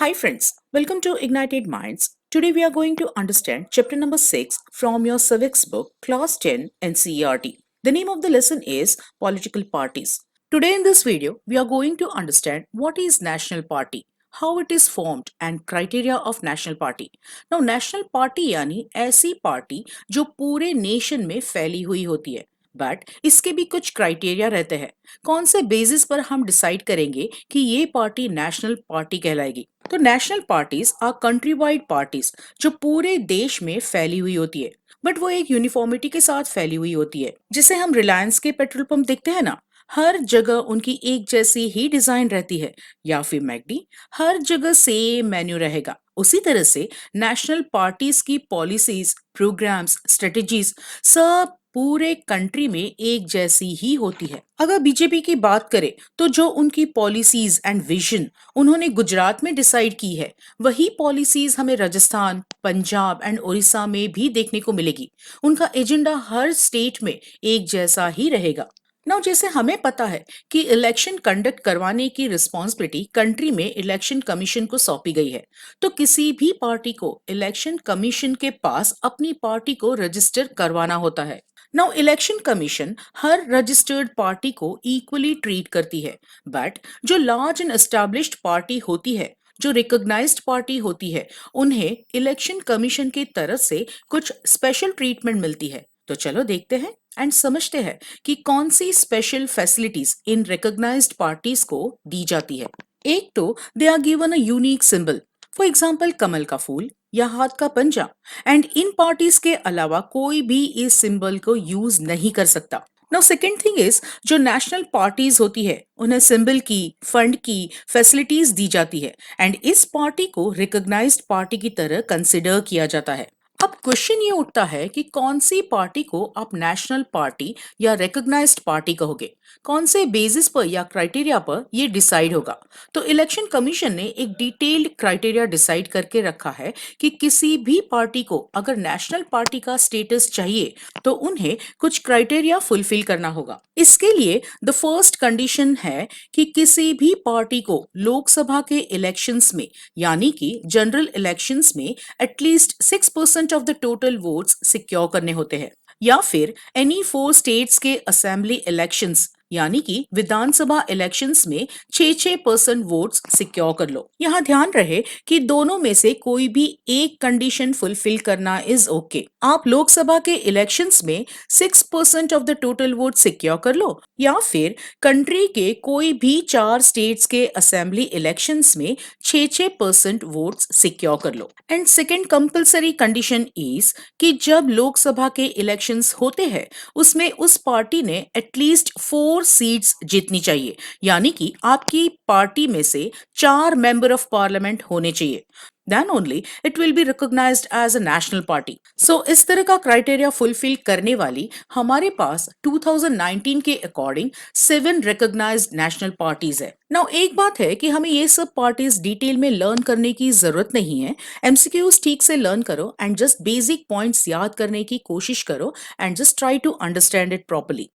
Hi friends, welcome to Ignited Minds. Today we are going to understand chapter number 6 from your civics book class 10 NCERT. The name of the lesson is Political Parties. Today in this video we are going to understand what is National Party, how it is formed and criteria of National Party. Now National Party यानी ऐसी party जो पूरे nation में फैली हुई होती है, but इसके भी कुछ क्राइटेरिया रहते हैं। कौन से बेसिस पर हम डिसाइड करेंगे कि ये पार्टी नेशनल पार्टी कहलाएगी। तो national parties are countrywide parties जो पूरे देश में फैली हुई होती है, बट वो एक यूनिफॉर्मिटी के साथ फैली हुई होती है। जिसे हम रिलायंस के पेट्रोल पंप देखते हैं ना, हर जगह उनकी एक जैसी ही डिजाइन रहती है, या फिर मैकडी हर जगह सेम मेन्यू रहेगा। उसी तरह से नेशनल पार्टीज की पॉलिसीज, प्रोग्राम्स, स्ट्रेटजीज सब पूरे कंट्री में एक जैसी ही होती है। अगर बीजेपी की बात करें तो जो उनकी पॉलिसीज एंड विजन उन्होंने गुजरात में डिसाइड की है, वही पॉलिसीज हमें राजस्थान, पंजाब एंड उड़ीसा में भी देखने को मिलेगी। उनका एजेंडा हर स्टेट में एक जैसा ही रहेगा। नाउ जैसे हमें पता है कि इलेक्शन कंडक्ट करवाने की रिस्पॉन्सिबिलिटी कंट्री में इलेक्शन कमीशन को सौंपी गई है, तो किसी भी पार्टी को इलेक्शन कमीशन के पास अपनी पार्टी को रजिस्टर करवाना होता है। नाउ इलेक्शन कमीशन हर रजिस्टर्ड पार्टी को इक्वली ट्रीट करती है, बट जो लार्ज एंड एस्टैब्लिश्ड पार्टी होती है, जो रिकॉग्नाइज्ड पार्टी होती है, उन्हें इलेक्शन कमीशन की तरफ से कुछ स्पेशल ट्रीटमेंट मिलती है। तो चलो देखते हैं एंड समझते हैं कि कौन सी special facilities in recognised parties को दी जाती है। एक तो they are given a unique symbol, for example कमल का फूल या हाथ का पंजा, एंड इन पार्टीज के अलावा कोई भी इस सिंबल को यूज नहीं कर सकता। नाउ सेकेंड थिंग इज, जो नेशनल पार्टीज होती है उन्हें सिंबल की, फंड की फैसिलिटीज दी जाती है, एंड इस पार्टी को रिकॉग्नाइज्ड पार्टी की तरह कंसिडर किया जाता है। अब क्वेश्चन ये उठता है कि कौन सी पार्टी को आप नेशनल पार्टी या रिकॉग्नाइज्ड पार्टी कहोगे, कौन से बेसिस पर या क्राइटेरिया पर ये डिसाइड होगा। तो इलेक्शन कमीशन ने एक डिटेल्ड क्राइटेरिया डिसाइड करके रखा है कि किसी भी पार्टी को अगर नेशनल पार्टी का स्टेटस चाहिए तो उन्हें कुछ क्राइटेरिया फुलफिल करना होगा। इसके लिए द फर्स्ट कंडीशन है कि किसी भी पार्टी को लोकसभा के इलेक्शंस में यानी कि जनरल इलेक्शंस में at least 6% of the total votes secure करने होते हैं, या फिर एनी 4 स्टेट्स के असेंबली इलेक्शंस यानी कि विधानसभा इलेक्शंस में 6% वोट्स सिक्योर कर लो। यहाँ ध्यान रहे कि दोनों में से कोई भी एक कंडीशन फुलफिल करना इज ओके। आप लोकसभा के इलेक्शंस में 6% of the total vote secure कर लो, या फिर कंट्री के कोई भी 4 स्टेट्स के असेंबली इलेक्शंस में 6% वोट्स सिक्योर कर लो। And second compulsory condition is कि जब लोकसभा के इलेक्शंस होते हैं उसमें उस पार्टी ने एटलीस्ट 4 सीट्स जीतनी चाहिए, यानी कि आपकी पार्टी में से 4 मेंबर ऑफ पार्लियामेंट होने चाहिए। then only it will be recognized as a national party. So इस तरह का क्राइटेरिया फुलफिल करने वाली हमारे पास 2019 के अकॉर्डिंग 7 recognized national parties है। नाउ एक बात है कि हमें ये सब पार्टीज डिटेल में लर्न करने की जरूरत नहीं है। एमसीक्यूज ठीक से लर्न करो एंड जस्ट बेसिक पॉइंट्स याद करने की कोशिश करो and just try to understand it properly.